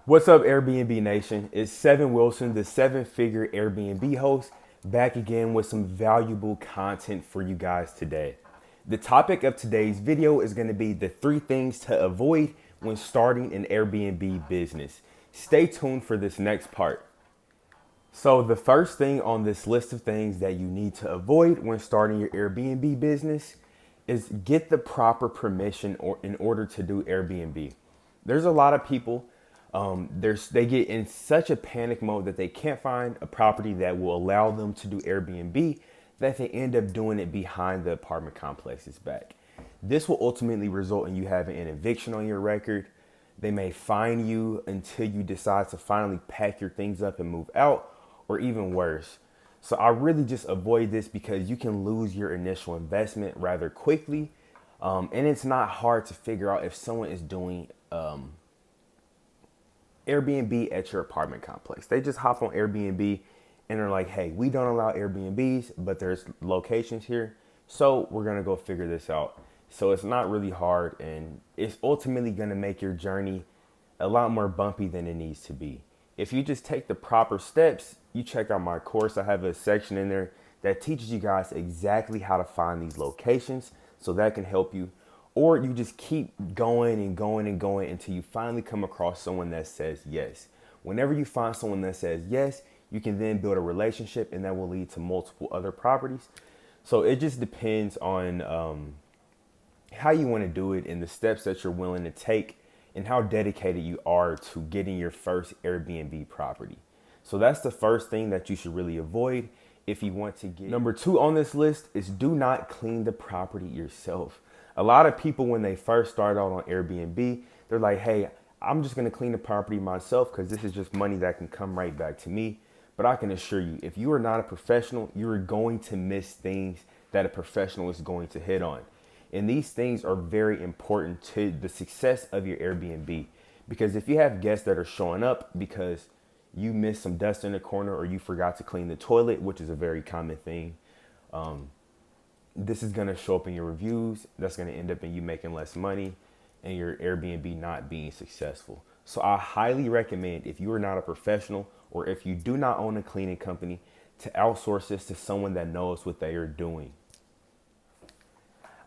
What's up, Airbnb Nation? It's Seven Wilson, the seven-figure Airbnb host, back again with some valuable content for you guys today. The topic of today's video is going to be the 3 things to avoid when starting an Airbnb business. Stay tuned for this next part. So the first thing on this list of things that you need to avoid when starting your Airbnb business is get the proper permission in order to do Airbnb. There's a lot of people they get in such a panic mode that they can't find a property that will allow them to do Airbnb that they end up doing it behind the apartment complex's back. This will ultimately result in you having an eviction on your record. They may fine you until you decide to finally pack your things up and move out, or even worse. So I really just avoid this because you can lose your initial investment rather quickly. And it's not hard to figure out if someone is doing Airbnb at your apartment complex. They just hop on Airbnb and are like, hey, we don't allow Airbnbs, but there's locations here. So we're going to go figure this out. So it's not really hard, and it's ultimately going to make your journey a lot more bumpy than it needs to be. If you just take the proper steps, you check out my course. I have a section in there that teaches you guys exactly how to find these locations, so that can help you. Or you just keep going and going and going until you finally come across someone that says yes. Whenever you find someone that says yes, you can then build a relationship, and that will lead to multiple other properties. So it just depends on how you want to do it and the steps that you're willing to take and how dedicated you are to getting your first Airbnb property. So that's the first thing that you should really avoid if you want to get. Number 2 on this list is do not clean the property yourself. A lot of people, when they first start out on Airbnb, they're like, hey, I'm just going to clean the property myself because this is just money that can come right back to me. But I can assure you, if you are not a professional, you are going to miss things that a professional is going to hit on. And these things are very important to the success of your Airbnb, because if you have guests that are showing up because you missed some dust in the corner or you forgot to clean the toilet, which is a very common thing, this is going to show up in your reviews. That's going to end up in you making less money and your Airbnb not being successful. So I highly recommend, if you are not a professional or if you do not own a cleaning company, to outsource this to someone that knows what they are doing.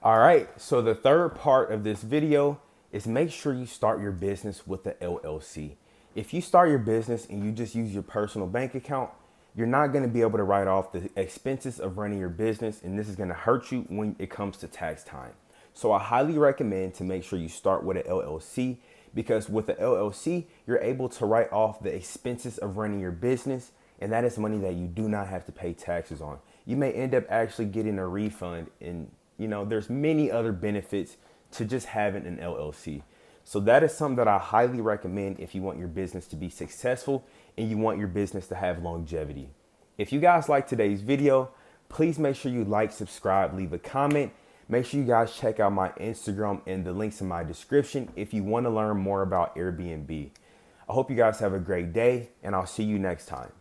All right, so the third part of this video is make sure you start your business with the LLC. If you start your business and you just use your personal bank account, you're not going to be able to write off the expenses of running your business, and this is going to hurt you when it comes to tax time. So I highly recommend to make sure you start with an LLC, because with the LLC, you're able to write off the expenses of running your business, and that is money that you do not have to pay taxes on. You may end up actually getting a refund, and there's many other benefits to just having an LLC. So that is something that I highly recommend if you want your business to be successful and you want your business to have longevity. If you guys like today's video, please make sure you like, subscribe, leave a comment. Make sure you guys check out my Instagram and the links in my description if you want to learn more about Airbnb. I hope you guys have a great day, and I'll see you next time.